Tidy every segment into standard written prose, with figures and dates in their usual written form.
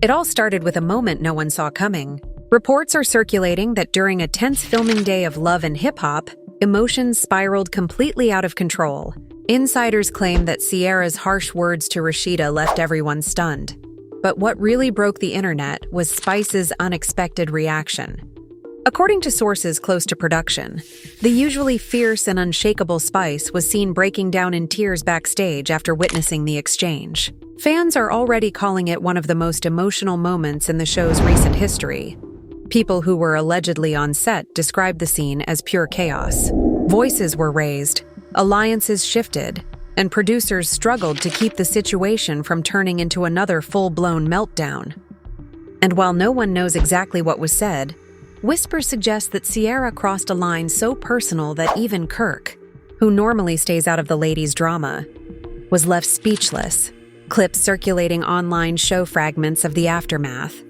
It all started with a moment no one saw coming. Reports are circulating that during a tense filming day of Love and Hip Hop, emotions spiraled completely out of control. Insiders claim that Ciara's harsh words to Rasheeda left everyone stunned. But what really broke the internet was Spice's unexpected reaction. According to sources close to production, the usually fierce and unshakable Spice was seen breaking down in tears backstage after witnessing the exchange. Fans are already calling it one of the most emotional moments in the show's recent history. People who were allegedly on set described the scene as pure chaos. Voices were raised, alliances shifted, and producers struggled to keep the situation from turning into another full-blown meltdown. And while no one knows exactly what was said, whispers suggest that Ciara crossed a line so personal that even Kirk, who normally stays out of the ladies' drama, was left speechless. Clips circulating online show fragments of the aftermath.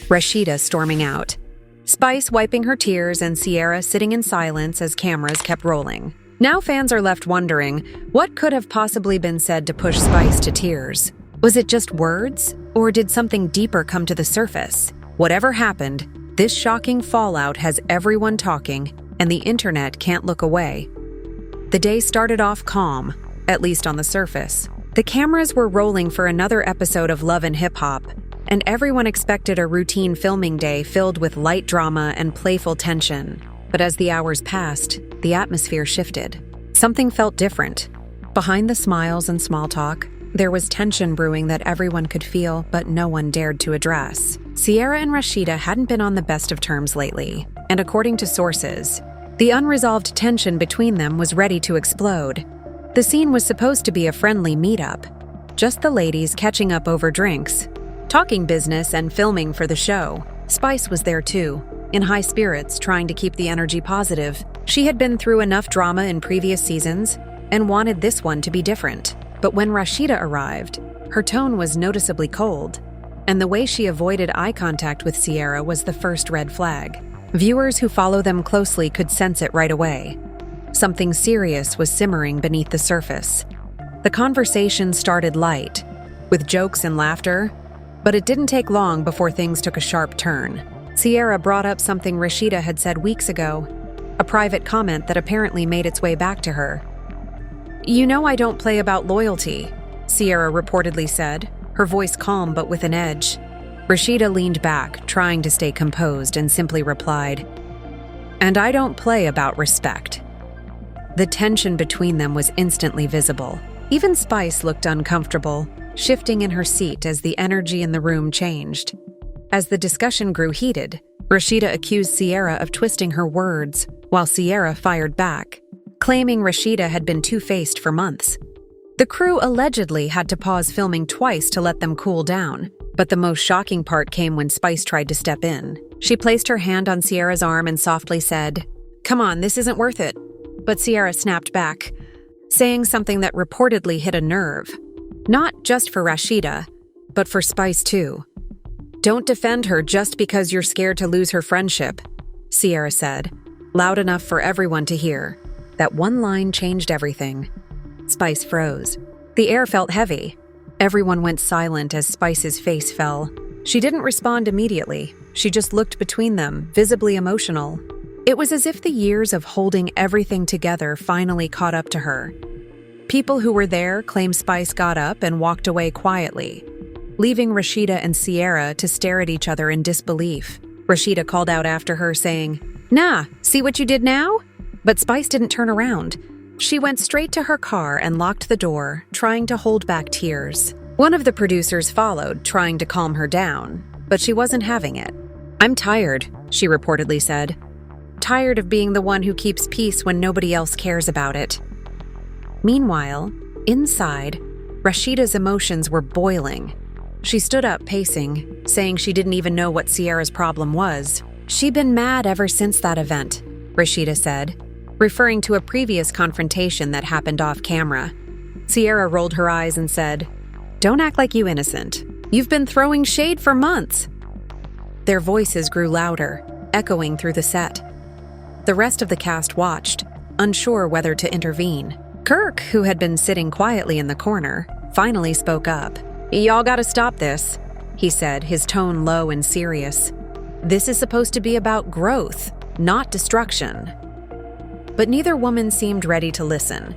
Rasheeda storming out, Spice wiping her tears, and Ciara sitting in silence as cameras kept rolling. Now fans are left wondering, what could have possibly been said to push Spice to tears? Was it just words, or did something deeper come to the surface? Whatever happened, this shocking fallout has everyone talking, and the internet can't look away. The day started off calm, at least on the surface. The cameras were rolling for another episode of Love and Hip Hop, and everyone expected a routine filming day filled with light drama and playful tension. But as the hours passed, the atmosphere shifted. Something felt different. Behind the smiles and small talk, there was tension brewing that everyone could feel, but no one dared to address. Ciara and Rasheeda hadn't been on the best of terms lately, and according to sources, the unresolved tension between them was ready to explode. The scene was supposed to be a friendly meetup, just the ladies catching up over drinks, talking business and filming for the show. Spice was there too, in high spirits, trying to keep the energy positive. She had been through enough drama in previous seasons and wanted this one to be different. But when Rasheeda arrived, her tone was noticeably cold, and the way she avoided eye contact with Ciara was the first red flag. Viewers who follow them closely could sense it right away. Something serious was simmering beneath the surface. The conversation started light, with jokes and laughter, but it didn't take long before things took a sharp turn. Ciara brought up something Rasheeda had said weeks ago, a private comment that apparently made its way back to her. "You know I don't play about loyalty," Ciara reportedly said, her voice calm but with an edge. Rasheeda leaned back, trying to stay composed, and simply replied, "And I don't play about respect." The tension between them was instantly visible. Even Spice looked uncomfortable, shifting in her seat as the energy in the room changed. As the discussion grew heated, Rasheeda accused Ciara of twisting her words, while Ciara fired back, claiming Rasheeda had been two-faced for months. The crew allegedly had to pause filming twice to let them cool down, but the most shocking part came when Spice tried to step in. She placed her hand on Ciara's arm and softly said, "Come on, this isn't worth it." But Ciara snapped back, saying something that reportedly hit a nerve. Not just for Rasheeda, but for Spice too. "Don't defend her just because you're scared to lose her friendship," Ciara said, loud enough for everyone to hear. That one line changed everything. Spice froze. The air felt heavy. Everyone went silent as Spice's face fell. She didn't respond immediately. She just looked between them, visibly emotional. It was as if the years of holding everything together finally caught up to her. People who were there claim Spice got up and walked away quietly, leaving Rasheeda and Ciara to stare at each other in disbelief. Rasheeda called out after her, saying, "Nah, see what you did now?" But Spice didn't turn around. She went straight to her car and locked the door, trying to hold back tears. One of the producers followed, trying to calm her down, but she wasn't having it. "I'm tired," she reportedly said. "Tired of being the one who keeps peace when nobody else cares about it." Meanwhile, inside, Rasheeda's emotions were boiling. She stood up, pacing, saying she didn't even know what Ciara's problem was. "She'd been mad ever since that event," Rasheeda said, referring to a previous confrontation that happened off camera. Ciara rolled her eyes and said, "Don't act like you innocent. You've been throwing shade for months." Their voices grew louder, echoing through the set. The rest of the cast watched, unsure whether to intervene. Kirk, who had been sitting quietly in the corner, finally spoke up. "Y'all gotta stop this. he said, his tone low and serious. "This is supposed to be about growth, not destruction." But neither woman seemed ready to listen.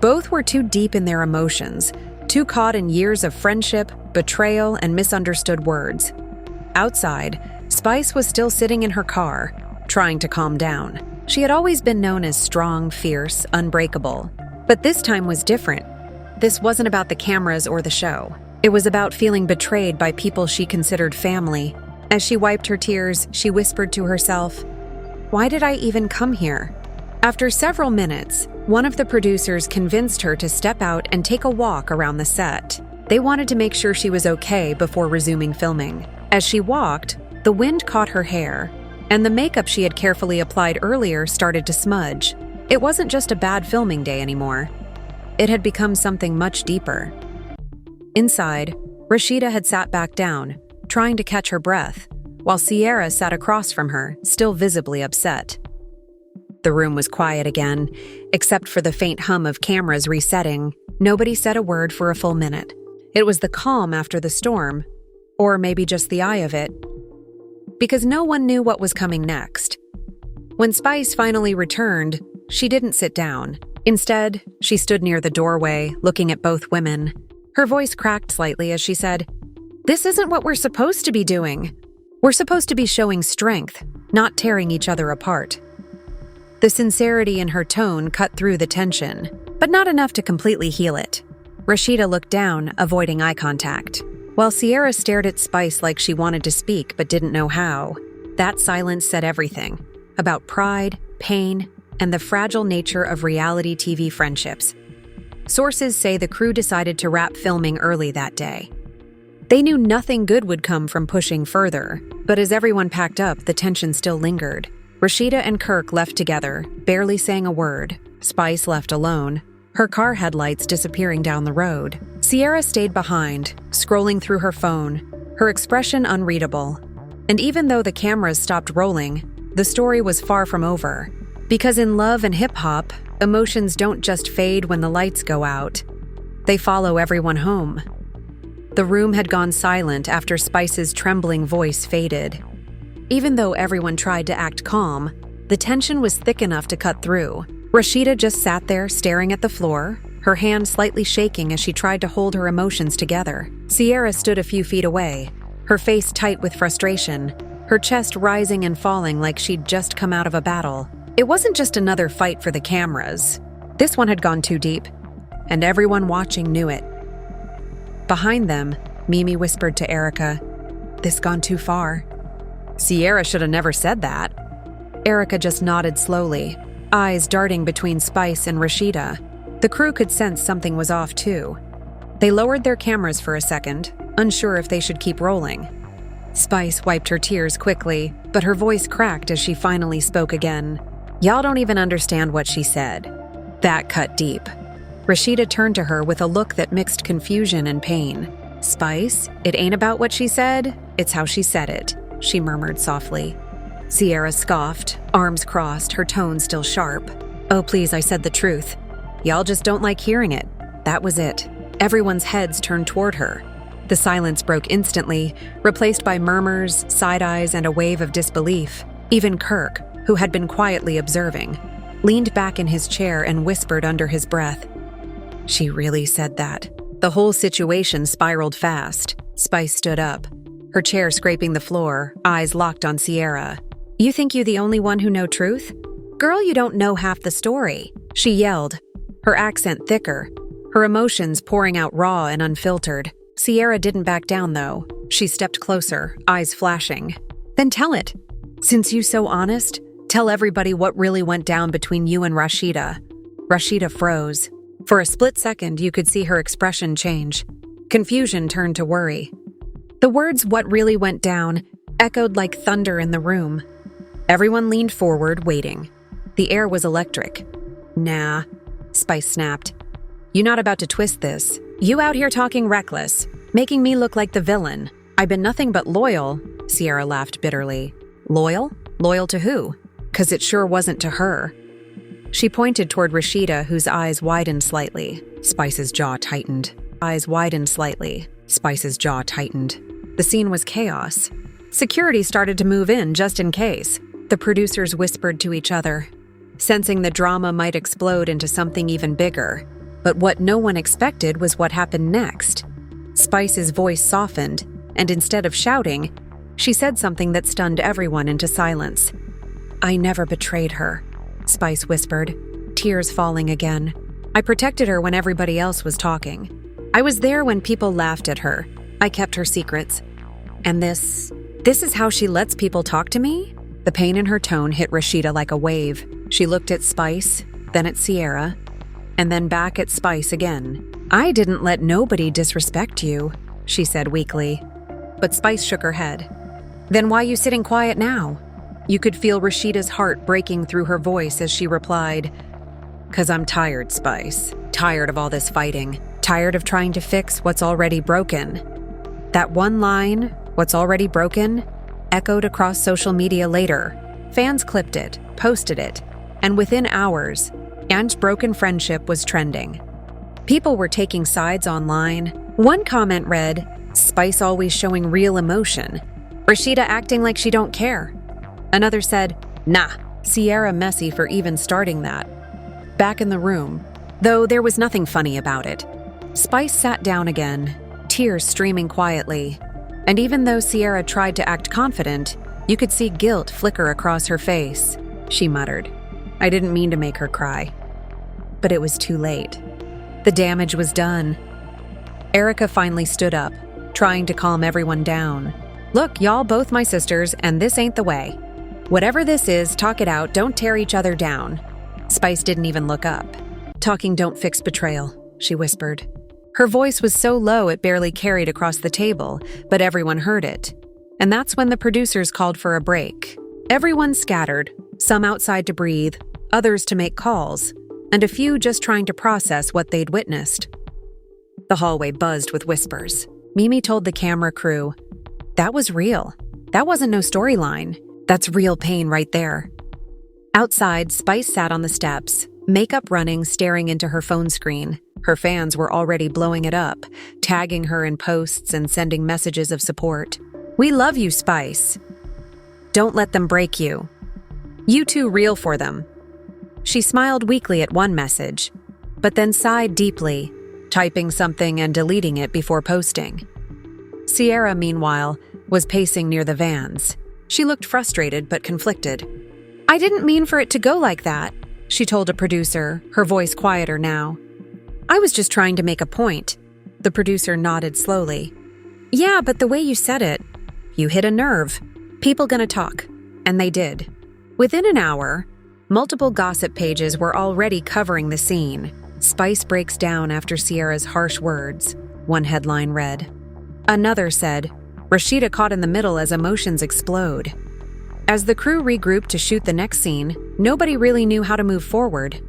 Both were too deep in their emotions, too caught in years of friendship, betrayal, and misunderstood words. Outside, Spice was still sitting in her car, trying to calm down. She had always been known as strong, fierce, unbreakable. But this time was different. This wasn't about the cameras or the show. It was about feeling betrayed by people she considered family. As she wiped her tears, she whispered to herself, "Why did I even come here?" After several minutes, one of the producers convinced her to step out and take a walk around the set. They wanted to make sure she was okay before resuming filming. As she walked, the wind caught her hair, and the makeup she had carefully applied earlier started to smudge. It wasn't just a bad filming day anymore. It had become something much deeper. Inside, Rasheeda had sat back down, trying to catch her breath, while Sierra sat across from her, still visibly upset. The room was quiet again, except for the faint hum of cameras resetting. Nobody said a word for a full minute. It was the calm after the storm, or maybe just the eye of it, because no one knew what was coming next. When Spice finally returned, she didn't sit down. Instead, she stood near the doorway, looking at both women. Her voice cracked slightly as she said, "This isn't what we're supposed to be doing. We're supposed to be showing strength, not tearing each other apart." The sincerity in her tone cut through the tension, but not enough to completely heal it. Rasheeda looked down, avoiding eye contact, while Sierra stared at Spice like she wanted to speak but didn't know how. That silence said everything about pride, pain, and the fragile nature of reality TV friendships. Sources say the crew decided to wrap filming early that day. They knew nothing good would come from pushing further, but as everyone packed up, the tension still lingered. Rasheeda and Kirk left together, barely saying a word. Spice left alone, her car headlights disappearing down the road. Sierra stayed behind, scrolling through her phone, her expression unreadable. And even though the cameras stopped rolling, the story was far from over. Because in love and hip-hop, emotions don't just fade when the lights go out. They follow everyone home. The room had gone silent after Spice's trembling voice faded. Even though everyone tried to act calm, the tension was thick enough to cut through. Rasheeda just sat there staring at the floor, her hand slightly shaking as she tried to hold her emotions together. Sierra stood a few feet away, her face tight with frustration, her chest rising and falling like she'd just come out of a battle. It wasn't just another fight for the cameras. This one had gone too deep, and everyone watching knew it. Behind them, Mimi whispered to Erica, "This gone too far." Sierra should have never said that. Erica just nodded slowly, eyes darting between Spice and Rasheeda. The crew could sense something was off too. They lowered their cameras for a second, unsure if they should keep rolling. Spice wiped her tears quickly, but her voice cracked as she finally spoke again. "Y'all don't even understand what she said." That cut deep. Rasheeda turned to her with a look that mixed confusion and pain. "Spice, it ain't about what she said, it's how she said it," she murmured softly. Sierra scoffed, arms crossed, her tone still sharp. "Oh, please, I said the truth. Y'all just don't like hearing it." That was it. Everyone's heads turned toward her. The silence broke instantly, replaced by murmurs, side eyes, and a wave of disbelief. Even Kirk, who had been quietly observing, leaned back in his chair and whispered under his breath, "She really said that." The whole situation spiraled fast. Spice stood up, her chair scraping the floor, eyes locked on Sierra. "You think you the only one who know truth? Girl, you don't know half the story," she yelled, her accent thicker, her emotions pouring out raw and unfiltered. Sierra didn't back down, though. She stepped closer, eyes flashing. "Then tell it. Since you so honest, tell everybody what really went down between you and Rasheeda." Rasheeda froze. For a split second, you could see her expression change. Confusion turned to worry. The words "what really went down" echoed like thunder in the room. Everyone leaned forward, waiting. The air was electric. "Nah," Spice snapped. "You not about to twist this. You out here talking reckless, making me look like the villain. I've been nothing but loyal," Sierra laughed bitterly. "Loyal? Loyal to who? 'Cause it sure wasn't to her." She pointed toward Rasheeda, whose eyes widened slightly. Spice's jaw tightened. Eyes widened slightly. Spice's jaw tightened. The scene was chaos. Security started to move in just in case. The producers whispered to each other, sensing the drama might explode into something even bigger. But what no one expected was what happened next. Spice's voice softened, and instead of shouting, she said something that stunned everyone into silence. "I never betrayed her," Spice whispered, tears falling again. "I protected her when everybody else was talking. I was there when people laughed at her. I kept her secrets. And this is how she lets people talk to me?" The pain in her tone hit Rasheeda like a wave. She looked at Spice, then at Sierra, and then back at Spice again. "I didn't let nobody disrespect you," she said weakly. But Spice shook her head. "Then why you sitting quiet now?" You could feel Rasheeda's heart breaking through her voice as she replied, "'Cause I'm tired, Spice. Tired of all this fighting. Tired of trying to fix what's already broken." That one line, "what's already broken," echoed across social media later. Fans clipped it, posted it, and within hours, Anne's broken friendship was trending. People were taking sides online. One comment read, "Spice always showing real emotion. Rasheeda acting like she don't care." Another said, "Nah, Sierra messy for even starting that." Back in the room, though there was nothing funny about it, Spice sat down again, tears streaming quietly. And even though Sierra tried to act confident, you could see guilt flicker across her face. She muttered, "I didn't mean to make her cry." But it was too late. The damage was done. Erica finally stood up, trying to calm everyone down. "Look, y'all both my sisters, and this ain't the way. Whatever this is, talk it out, don't tear each other down." Spice didn't even look up. "Talking don't fix betrayal," she whispered. Her voice was so low it barely carried across the table, but everyone heard it. And that's when the producers called for a break. Everyone scattered, some outside to breathe, others to make calls, and a few just trying to process what they'd witnessed. The hallway buzzed with whispers. Mimi told the camera crew, "That was real. That wasn't no storyline. That's real pain right there." Outside, Spice sat on the steps, makeup running, staring into her phone screen. Her fans were already blowing it up, tagging her in posts and sending messages of support. "We love you, Spice. Don't let them break you. You too real for them." She smiled weakly at one message, but then sighed deeply, typing something and deleting it before posting. Sierra, meanwhile, was pacing near the vans. She looked frustrated but conflicted. "I didn't mean for it to go like that," she told a producer, her voice quieter now. "I was just trying to make a point." The producer nodded slowly. "Yeah, but the way you said it, you hit a nerve. People gonna talk." And they did. Within an hour, multiple gossip pages were already covering the scene. "Spice breaks down after Sierra's harsh words," one headline read. Another said, "Rasheeda caught in the middle as emotions explode." As the crew regrouped to shoot the next scene, nobody really knew how to move forward.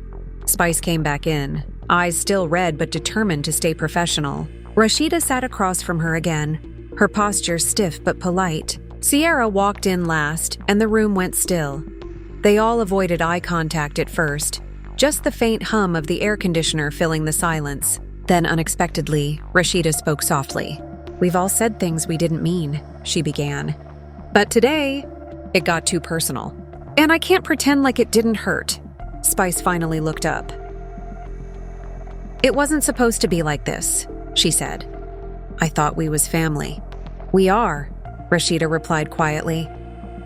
Spice came back in, eyes still red but determined to stay professional. Rasheeda sat across from her again, her posture stiff but polite. Sierra walked in last, and the room went still. They all avoided eye contact at first, just the faint hum of the air conditioner filling the silence. Then, unexpectedly, Rasheeda spoke softly. "We've all said things we didn't mean," she began. "But today, it got too personal. And I can't pretend like it didn't hurt." Spice finally looked up. "It wasn't supposed to be like this," she said. "I thought we was family." "We are," Rasheeda replied quietly.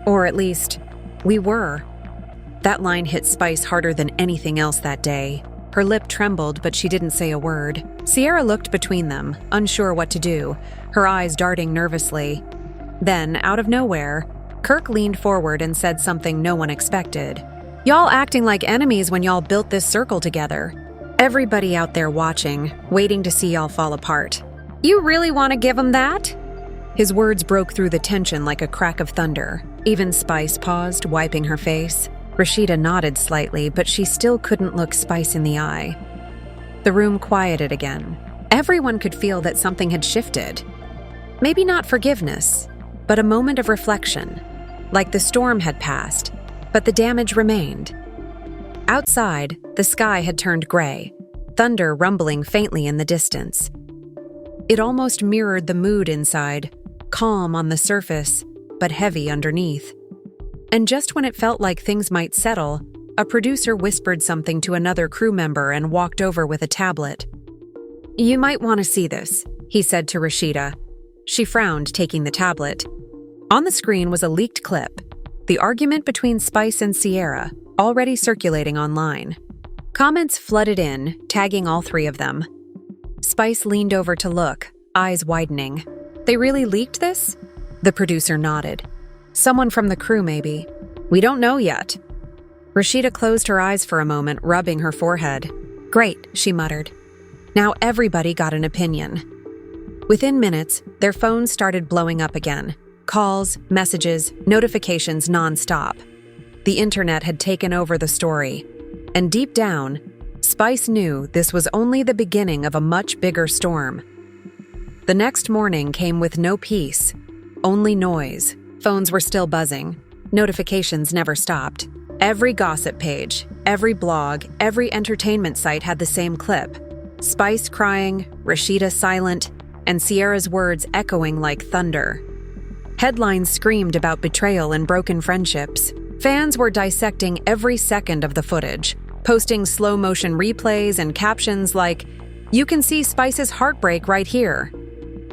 "Or at least, we were." That line hit Spice harder than anything else that day. Her lip trembled, but she didn't say a word. Sierra looked between them, unsure what to do, her eyes darting nervously. Then, out of nowhere, Kirk leaned forward and said something no one expected. "Y'all acting like enemies when y'all built this circle together. Everybody out there watching, waiting to see y'all fall apart. You really want to give 'em that?" His words broke through the tension like a crack of thunder. Even Spice paused, wiping her face. Rasheeda nodded slightly, but she still couldn't look Spice in the eye. The room quieted again. Everyone could feel that something had shifted. Maybe not forgiveness, but a moment of reflection, like the storm had passed, but the damage remained. Outside, the sky had turned gray, thunder rumbling faintly in the distance. It almost mirrored the mood inside, calm on the surface, but heavy underneath. And just when it felt like things might settle, a producer whispered something to another crew member and walked over with a tablet. "You might want to see this," he said to Rasheeda. She frowned, taking the tablet. On the screen was a leaked clip, the argument between Spice and Sierra, already circulating online. Comments flooded in, tagging all three of them. Spice leaned over to look, eyes widening. "They really leaked this?" The producer nodded. "Someone from the crew, maybe. We don't know yet." Rasheeda closed her eyes for a moment, rubbing her forehead. "Great," she muttered. Now everybody got an opinion. Within minutes, their phones started blowing up again. Calls, messages, notifications nonstop. The internet had taken over the story. And deep down, Spice knew this was only the beginning of a much bigger storm. The next morning came with no peace, only noise. Phones were still buzzing. Notifications never stopped. Every gossip page, every blog, every entertainment site had the same clip. Spice crying, Rasheeda silent, and Sierra's words echoing like thunder. Headlines screamed about betrayal and broken friendships. Fans were dissecting every second of the footage, posting slow-motion replays and captions like, "You can see Spice's heartbreak right here."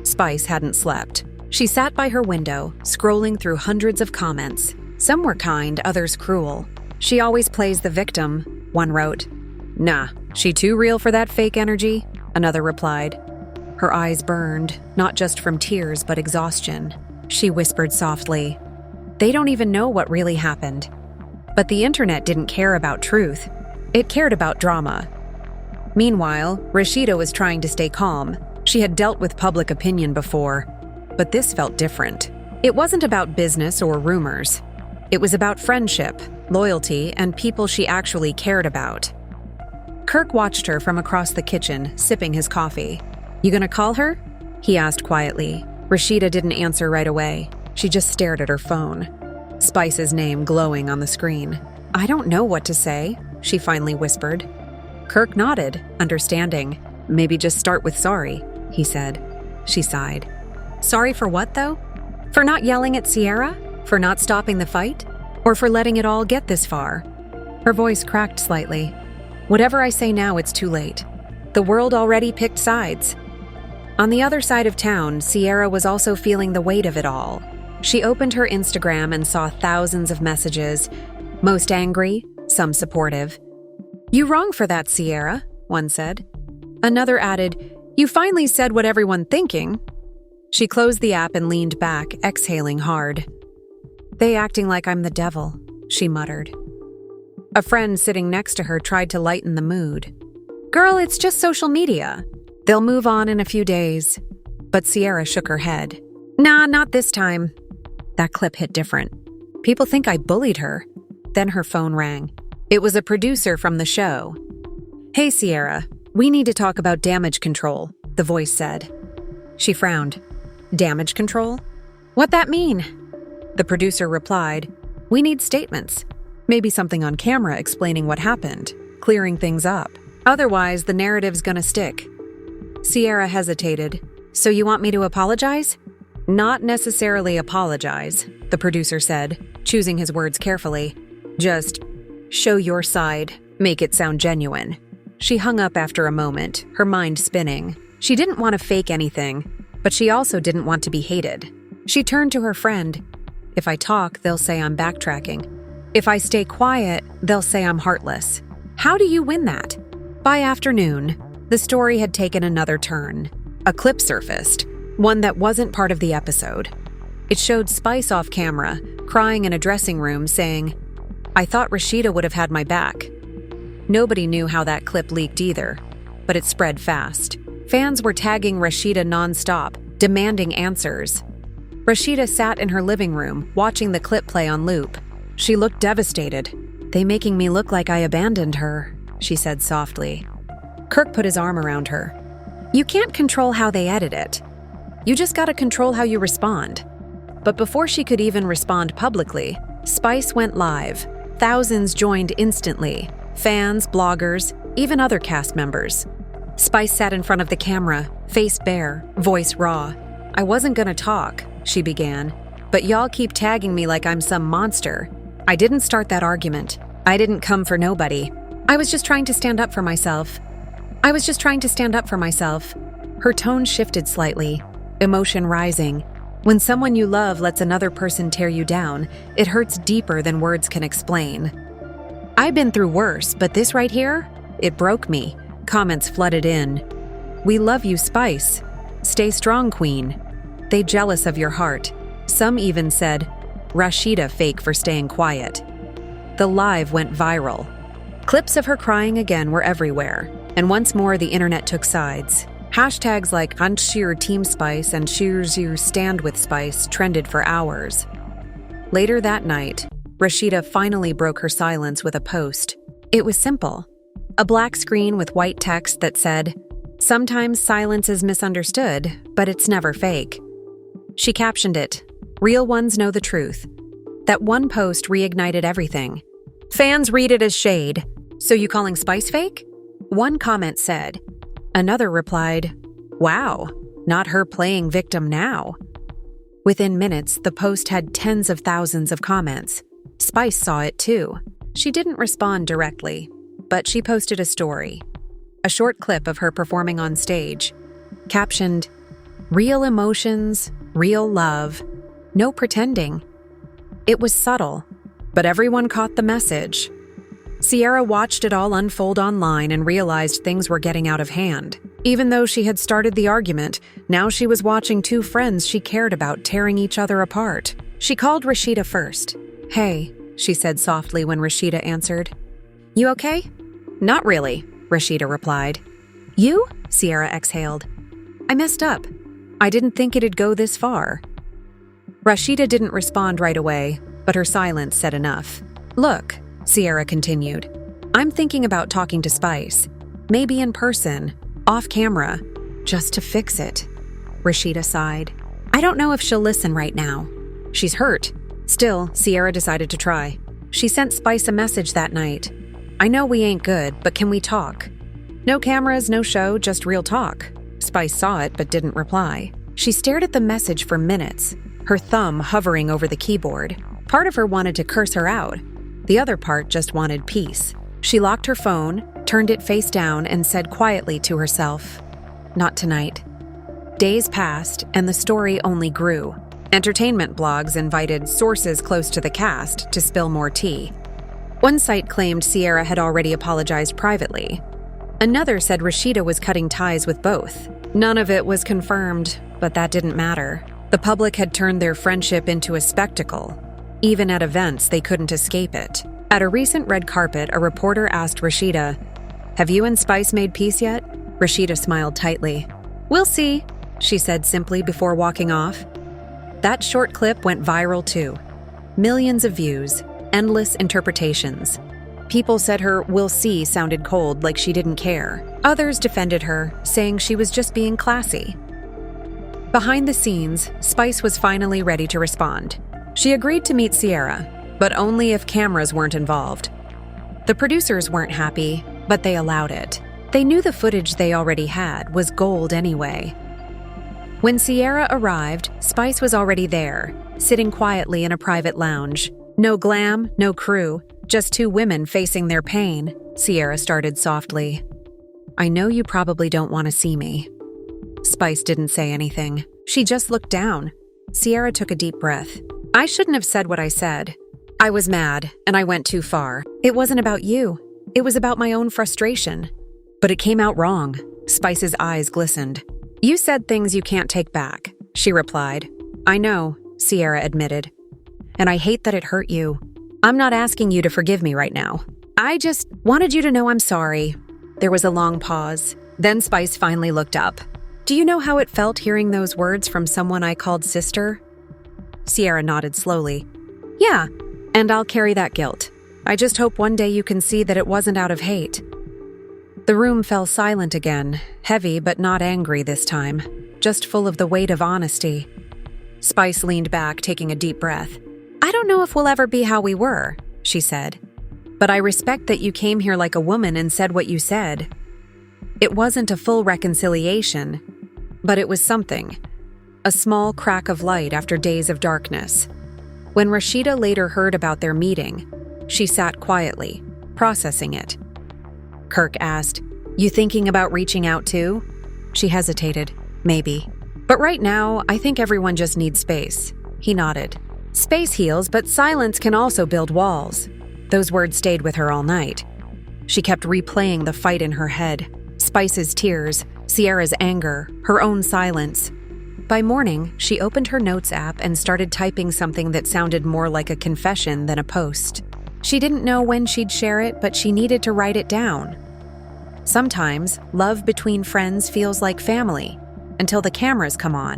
Spice hadn't slept. She sat by her window, scrolling through hundreds of comments. Some were kind, others cruel. "She always plays the victim," one wrote. "Nah, she too real for that fake energy," another replied. Her eyes burned, not just from tears but exhaustion. She whispered softly, "They don't even know what really happened." But the internet didn't care about truth. It cared about drama. Meanwhile, Rasheeda was trying to stay calm. She had dealt with public opinion before, but this felt different. It wasn't about business or rumors. It was about friendship, loyalty, and people she actually cared about. Kirk watched her from across the kitchen, sipping his coffee. "You gonna call her?" he asked quietly. Rasheeda didn't answer right away. She just stared at her phone. Spice's name glowing on the screen. "I don't know what to say," she finally whispered. Kirk nodded, understanding. "Maybe just start with sorry," he said. She sighed. "Sorry for what, though? For not yelling at Sierra? For not stopping the fight? Or for letting it all get this far?" Her voice cracked slightly. "Whatever I say now, it's too late. The world already picked sides." On the other side of town, Sierra was also feeling the weight of it all. She opened her Instagram and saw thousands of messages, most angry, some supportive. "You wrong for that, Sierra," one said. Another added, "You finally said what everyone's thinking." She closed the app and leaned back, exhaling hard. "They acting like I'm the devil," she muttered. A friend sitting next to her tried to lighten the mood. "Girl, it's just social media. They'll move on in a few days." But Sierra shook her head. "Nah, not this time." That clip hit different. "People think I bullied her." Then her phone rang. It was a producer from the show. "Hey, Sierra, we need to talk about damage control," the voice said. She frowned. "Damage control? What that mean?" The producer replied, "We need statements. Maybe something on camera explaining what happened, clearing things up. Otherwise, the narrative's gonna stick." Sierra hesitated. "So you want me to apologize?" "Not necessarily apologize," the producer said, choosing his words carefully. "Just show your side, make it sound genuine." She hung up after a moment, her mind spinning. She didn't want to fake anything, but she also didn't want to be hated. She turned to her friend. "If I talk, they'll say I'm backtracking. If I stay quiet, they'll say I'm heartless. How do you win that?" By afternoon, the story had taken another turn. A clip surfaced, one that wasn't part of the episode. It showed Spice off camera, crying in a dressing room, saying, "I thought Rasheeda would have had my back." Nobody knew how that clip leaked either, but it spread fast. Fans were tagging Rasheeda nonstop, demanding answers. Rasheeda sat in her living room, watching the clip play on loop. She looked devastated. "They making me look like I abandoned her," she said softly. Kirk put his arm around her. "You can't control how they edit it. You just gotta control how you respond." But before she could even respond publicly, Spice went live. Thousands joined instantly. Fans, bloggers, even other cast members. Spice sat in front of the camera, face bare, voice raw. "I wasn't gonna talk. she began, "but y'all keep tagging me like I'm some monster. I didn't start that argument. I didn't come for nobody. I was just trying to stand up for myself. Her tone shifted slightly, emotion rising. When someone you love lets another person tear you down, it hurts deeper than words can explain. I've been through worse, but this right here, it broke me. Comments flooded in. We love you, Spice. Stay strong, queen. They jealous of your heart. Some even said, Rasheeda fake for staying quiet. The live went viral. Clips of her crying again were everywhere, and once more the internet took sides. Hashtags like #Cheer Team Spice and Cheers You Stand With Spice trended for hours. Later that night, Rasheeda finally broke her silence with a post. It was simple. A black screen with white text that said, "Sometimes silence is misunderstood, but it's never fake." She captioned it, "Real ones know the truth." That one post reignited everything. Fans read it as shade. "So you calling Spice fake?" One comment said. Another replied, "Wow, not her playing victim now." Within minutes, the post had tens of thousands of comments. Spice saw it too. She didn't respond directly, but she posted a story. A short clip of her performing on stage, captioned, "Real emotions, real love, no pretending." It was subtle, but everyone caught the message. Sierra watched it all unfold online and realized things were getting out of hand. Even though she had started the argument, now she was watching two friends she cared about tearing each other apart. She called Rasheeda first. "Hey," she said softly when Rasheeda answered. "You okay?" "Not really," Rasheeda replied. "You?" Sierra exhaled. "I messed up. I didn't think it'd go this far." Rasheeda didn't respond right away, but her silence said enough. "Look," Sierra continued, "I'm thinking about talking to Spice. Maybe in person, off camera, just to fix it." Rasheeda sighed. "I don't know if she'll listen right now. She's hurt." Still, Sierra decided to try. She sent Spice a message that night. "I know we ain't good, but can we talk? No cameras, no show, just real talk." Spice saw it but didn't reply. She stared at the message for minutes, her thumb hovering over the keyboard. Part of her wanted to curse her out. The other part just wanted peace. She locked her phone, turned it face down, and said quietly to herself, "Not tonight." Days passed, and the story only grew. Entertainment blogs invited sources close to the cast to spill more tea. One site claimed Sierra had already apologized privately. Another said Rasheeda was cutting ties with both. None of it was confirmed, but that didn't matter. The public had turned their friendship into a spectacle. Even at events, they couldn't escape it. At a recent red carpet, a reporter asked Rasheeda, "Have you and Spice made peace yet?" Rasheeda smiled tightly. "We'll see," she said simply before walking off. That short clip went viral too. Millions of views, endless interpretations. People said her "we'll see" sounded cold, like she didn't care. Others defended her, saying she was just being classy. Behind the scenes, Spice was finally ready to respond. She agreed to meet Sierra, but only if cameras weren't involved. The producers weren't happy, but they allowed it. They knew the footage they already had was gold anyway. When Sierra arrived, Spice was already there, sitting quietly in a private lounge. No glam, no crew, just two women facing their pain. Sierra started softly. "I know you probably don't want to see me." Spice didn't say anything. She just looked down. Sierra took a deep breath. "I shouldn't have said what I said. I was mad, and I went too far. It wasn't about you. It was about my own frustration. But it came out wrong." Spice's eyes glistened. "You said things you can't take back," she replied. "I know," Sierra admitted. "And I hate that it hurt you. I'm not asking you to forgive me right now. I just wanted you to know I'm sorry." There was a long pause. Then Spice finally looked up. "Do you know how it felt hearing those words from someone I called sister?" Sierra nodded slowly. "Yeah, and I'll carry that guilt. I just hope one day you can see that it wasn't out of hate." The room fell silent again, heavy but not angry this time, just full of the weight of honesty. Spice leaned back, taking a deep breath. "I don't know if we'll ever be how we were," she said. "But I respect that you came here like a woman and said what you said." It wasn't a full reconciliation, but it was something. a small crack of light after days of darkness. When Rasheeda later heard about their meeting, she sat quietly, processing it. Kirk asked, "You thinking about reaching out too?" She hesitated. "Maybe. But right now, I think everyone just needs space." He nodded. "Space heals, but silence can also build walls." Those words stayed with her all night. She kept replaying the fight in her head. Spice's tears, Sierra's anger, her own silence. By morning, she opened her notes app and started typing something that sounded more like a confession than a post. She didn't know when she'd share it, but she needed to write it down. Sometimes, love between friends feels like family, until the cameras come on.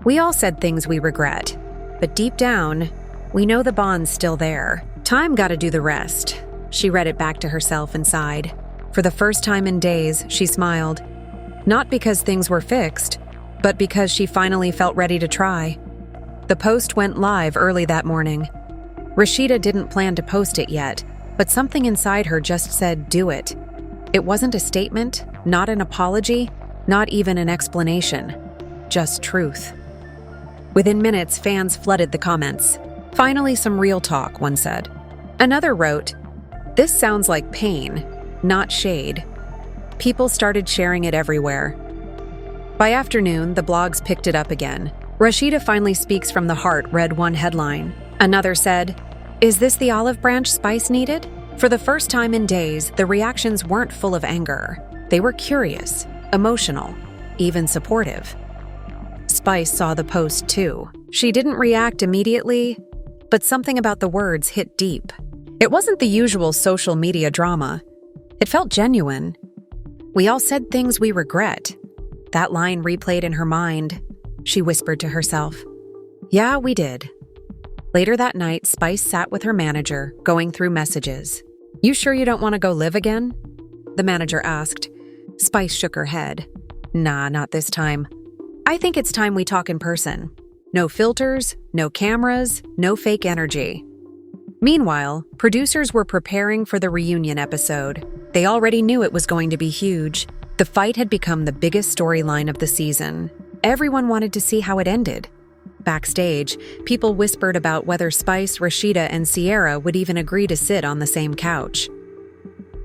We all said things we regret, but deep down, we know the bond's still there. Time gotta do the rest. She read it back to herself and sighed. For the first time in days, she smiled. Not because things were fixed, but because she finally felt ready to try. The post went live early that morning. Rasheeda didn't plan to post it yet, but something inside her just said, "Do it." It wasn't a statement, not an apology, not even an explanation. Just truth. Within minutes, fans flooded the comments. "Finally some real talk," one said. Another wrote, "This sounds like pain, not shade." People started sharing it everywhere. By afternoon, the blogs picked it up again. "Rasheeda finally speaks from the heart," read one headline. Another said, "Is this the olive branch Spice needed?" For the first time in days, the reactions weren't full of anger. They were curious, emotional, even supportive. Spice saw the post too. She didn't react immediately, but something about the words hit deep. It wasn't the usual social media drama. It felt genuine. "We all said things we regret." That line replayed in her mind. She whispered to herself, "Yeah, we did." Later that night, Spice sat with her manager, going through messages. "You sure you don't want to go live again?" the manager asked. Spice shook her head. "Nah, not this time. I think it's time we talk in person. No filters, no cameras, no fake energy." Meanwhile, producers were preparing for the reunion episode. They already knew it was going to be huge. The fight had become the biggest storyline of the season. Everyone wanted to see how it ended. Backstage, people whispered about whether Spice, Rasheeda, and Sierra would even agree to sit on the same couch.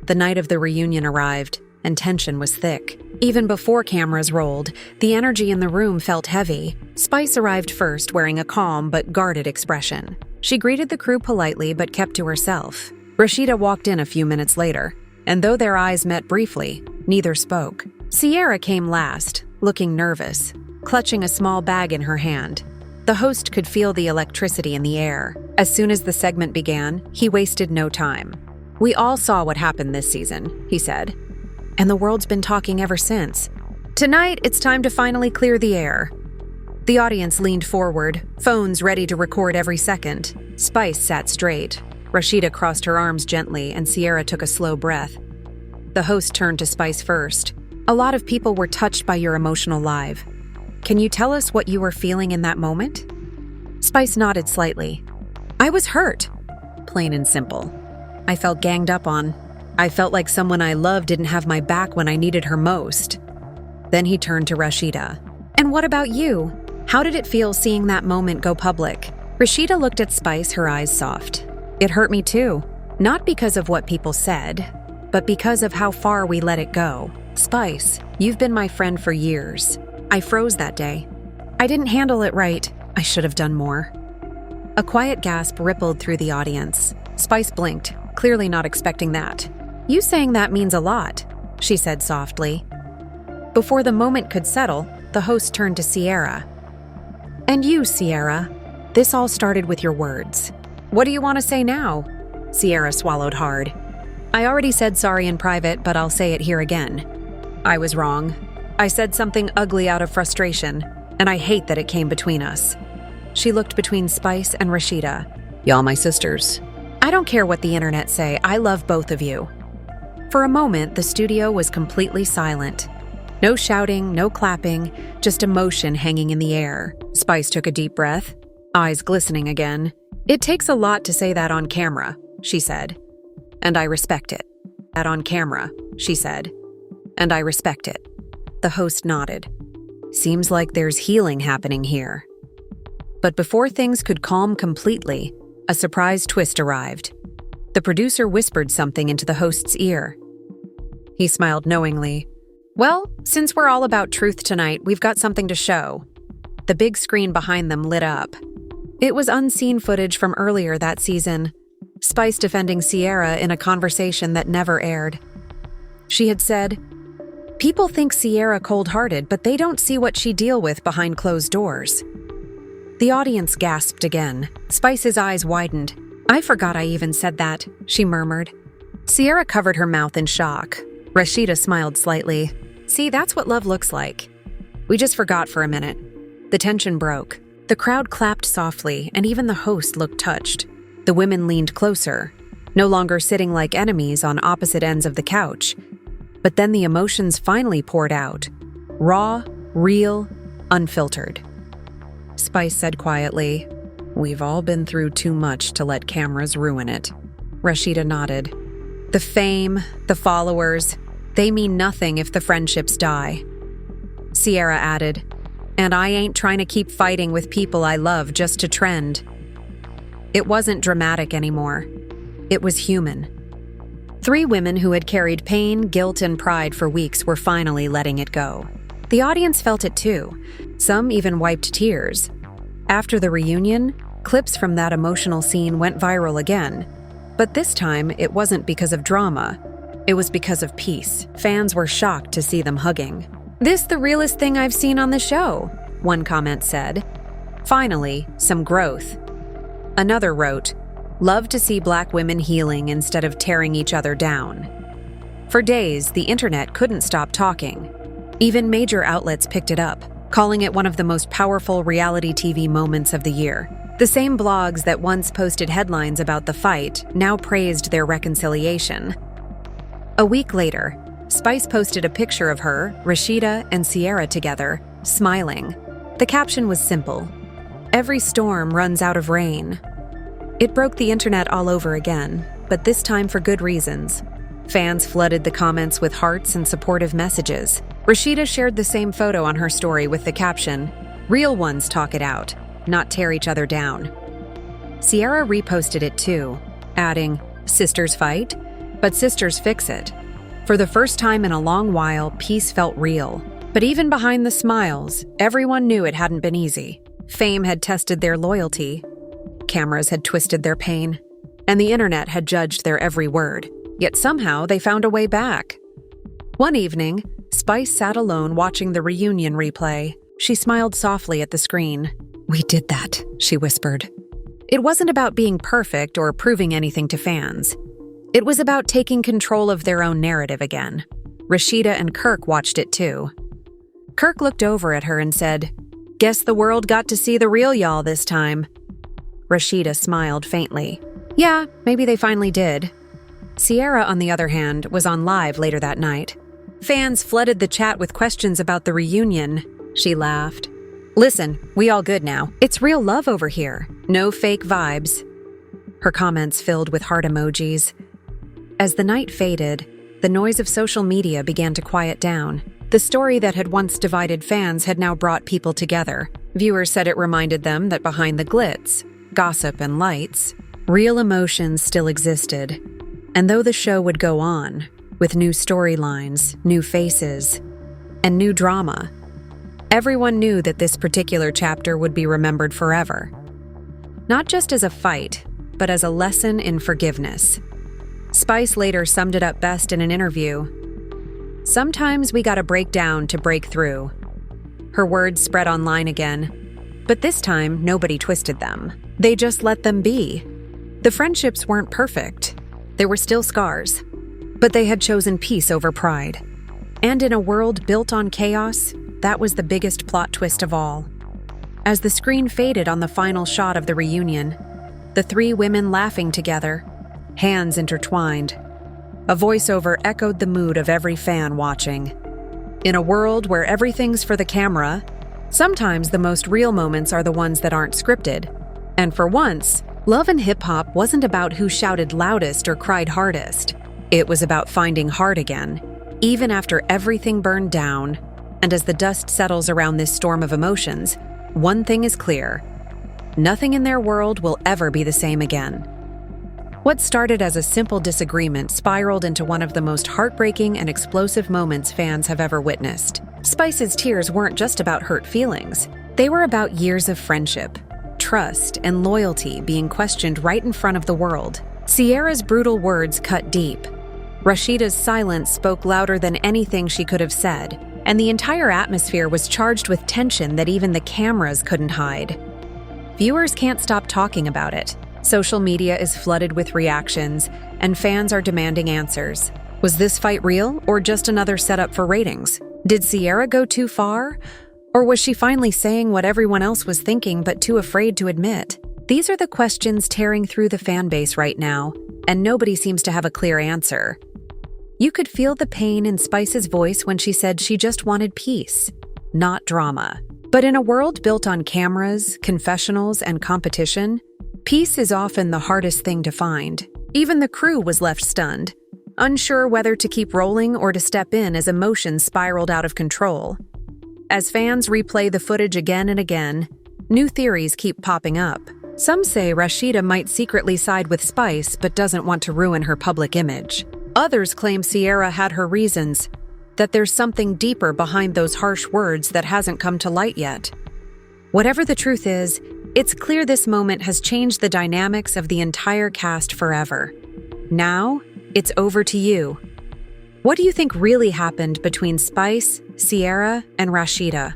The night of the reunion arrived, and tension was thick. Even before cameras rolled, the energy in the room felt heavy. Spice arrived first, wearing a calm but guarded expression. She greeted the crew politely but kept to herself. Rasheeda walked in a few minutes later, and though their eyes met briefly, neither spoke. Sierra came last, looking nervous, clutching a small bag in her hand. The host could feel the electricity in the air. As soon as the segment began, he wasted no time. "We all saw what happened this season," he said. "And the world's been talking ever since. Tonight, it's time to finally clear the air." The audience leaned forward, phones ready to record every second. Spice sat straight. Rasheeda crossed her arms gently, and Sierra took a slow breath. The host turned to Spice first. "A lot of people were touched by your emotional live. Can you tell us what you were feeling in that moment?" Spice nodded slightly. "I was hurt. Plain and simple. I felt ganged up on. I felt like someone I loved didn't have my back when I needed her most." Then he turned to Rasheeda. "And what about you? How did it feel seeing that moment go public?" Rasheeda looked at Spice, her eyes soft. "It hurt me too. Not because of what people said, but because of how far we let it go. Spice, you've been my friend for years. I froze that day. I didn't handle it right. I should have done more." A quiet gasp rippled through the audience. Spice blinked, clearly not expecting that. "You saying that means a lot," she said softly. Before the moment could settle, the host turned to Sierra. "And you, Sierra, this all started with your words. What do you want to say now?" Sierra swallowed hard. "I already said sorry in private, but I'll say it here again. I was wrong. I said something ugly out of frustration, and I hate that it came between us." She looked between Spice and Rasheeda. "Y'all my sisters. I don't care what the internet say, I love both of you." For a moment, the studio was completely silent. No shouting, no clapping, just emotion hanging in the air. Spice took a deep breath, eyes glistening again. "It takes a lot to say that on camera," she said. "And I respect it." "That on camera," she said. "And I respect it." The host nodded. Seems like there's healing happening here. But before things could calm completely, a surprise twist arrived. The producer whispered something into the host's ear. He smiled knowingly. Well, since we're all about truth tonight, we've got something to show. The big screen behind them lit up. It was unseen footage from earlier that season, Spice defending Sierra in a conversation that never aired. She had said, "People think Sierra cold-hearted, but they don't see what she deals with behind closed doors." The audience gasped again. Spice's eyes widened. "I forgot I even said that," she murmured. Sierra covered her mouth in shock. Rasheeda smiled slightly. "See, that's what love looks like. We just forgot for a minute." The tension broke. The crowd clapped softly, and even the host looked touched. The women leaned closer, no longer sitting like enemies on opposite ends of the couch. But then the emotions finally poured out. Raw, real, unfiltered. Spice said quietly, "We've all been through too much to let cameras ruin it." Rasheeda nodded. "The fame, the followers, they mean nothing if the friendships die." Sierra added, "And I ain't trying to keep fighting with people I love just to trend." It wasn't dramatic anymore. It was human. 3 women who had carried pain, guilt, and pride for weeks were finally letting it go. The audience felt it too. Some even wiped tears. After the reunion, clips from that emotional scene went viral again. But this time, it wasn't because of drama. It was because of peace. Fans were shocked to see them hugging. "This the realest thing I've seen on the show," one comment said. "Finally, some growth." Another wrote, "Love to see Black women healing instead of tearing each other down." For days, the internet couldn't stop talking. Even major outlets picked it up, calling it one of the most powerful reality TV moments of the year. The same blogs that once posted headlines about the fight now praised their reconciliation. A week later, Spice posted a picture of her, Rasheeda, and Sierra together, smiling. The caption was simple: "Every storm runs out of rain." It broke the internet all over again, but this time for good reasons. Fans flooded the comments with hearts and supportive messages. Rasheeda shared the same photo on her story with the caption, "Real ones talk it out, not tear each other down." Sierra reposted it too, adding, "Sisters fight, but sisters fix it." For the first time in a long while, peace felt real. But even behind the smiles, everyone knew it hadn't been easy. Fame had tested their loyalty. Cameras had twisted their pain, and the internet had judged their every word. Yet somehow they found a way back. One evening, Spice sat alone watching the reunion replay. She smiled softly at the screen. "We did that," she whispered. It wasn't about being perfect or proving anything to fans. It was about taking control of their own narrative again. Rasheeda and Kirk watched it too. Kirk looked over at her and said, "Guess the world got to see the real y'all this time." Rasheeda smiled faintly. "Yeah, maybe they finally did." Sierra, on the other hand, was on live later that night. Fans flooded the chat with questions about the reunion. She laughed. "Listen, we all good now. It's real love over here. No fake vibes." Her comments filled with heart emojis. As the night faded, the noise of social media began to quiet down. The story that had once divided fans had now brought people together. Viewers said it reminded them that behind the glitz, gossip, and lights, real emotions still existed. And though the show would go on, with new storylines, new faces, and new drama, everyone knew that this particular chapter would be remembered forever. Not just as a fight, but as a lesson in forgiveness. Spice later summed it up best in an interview. "Sometimes we gotta break down to break through." Her words spread online again, but this time nobody twisted them. They just let them be. The friendships weren't perfect. There were still scars, but they had chosen peace over pride. And in a world built on chaos, that was the biggest plot twist of all. As the screen faded on the final shot of the reunion, the 3 women laughing together, hands intertwined, a voiceover echoed the mood of every fan watching. In a world where everything's for the camera, sometimes the most real moments are the ones that aren't scripted. And for once, love and hip-hop wasn't about who shouted loudest or cried hardest. It was about finding heart again, even after everything burned down And as the dust settles around this storm of emotions, one thing is clear: nothing in their world will ever be the same again. What started as a simple disagreement spiraled into one of the most heartbreaking and explosive moments fans have ever witnessed. Spice's tears weren't just about hurt feelings. They were about years of friendship, trust, and loyalty being questioned right in front of the world. Sierra's brutal words cut deep. Rasheeda's silence spoke louder than anything she could have said, and the entire atmosphere was charged with tension that even the cameras couldn't hide. Viewers can't stop talking about it. Social media is flooded with reactions, and fans are demanding answers. Was this fight real, or just another setup for ratings? Did Sierra go too far? Or was she finally saying what everyone else was thinking but too afraid to admit? These are the questions tearing through the fan base right now, and nobody seems to have a clear answer. You could feel the pain in Spice's voice when she said she just wanted peace, not drama. But in a world built on cameras, confessionals, and competition, peace is often the hardest thing to find. Even the crew was left stunned, unsure whether to keep rolling or to step in as emotions spiraled out of control. As fans replay the footage again and again, new theories keep popping up. Some say Rasheeda might secretly side with Spice but doesn't want to ruin her public image. Others claim Sierra had her reasons, that there's something deeper behind those harsh words that hasn't come to light yet. Whatever the truth is, it's clear this moment has changed the dynamics of the entire cast forever. Now, it's over to you. What do you think really happened between Spice, Sierra, and Rasheeda?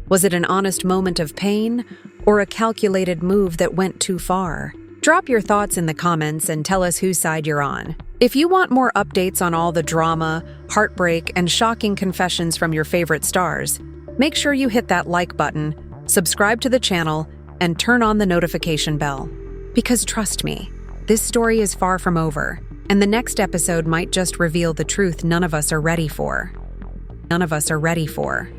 Was it an honest moment of pain, or a calculated move that went too far? Drop your thoughts in the comments and tell us whose side you're on. If you want more updates on all the drama, heartbreak, and shocking confessions from your favorite stars, make sure you hit that like button, subscribe to the channel, and turn on the notification bell. Because trust me, this story is far from over, and the next episode might just reveal the truth none of us are ready for. None of us are ready for.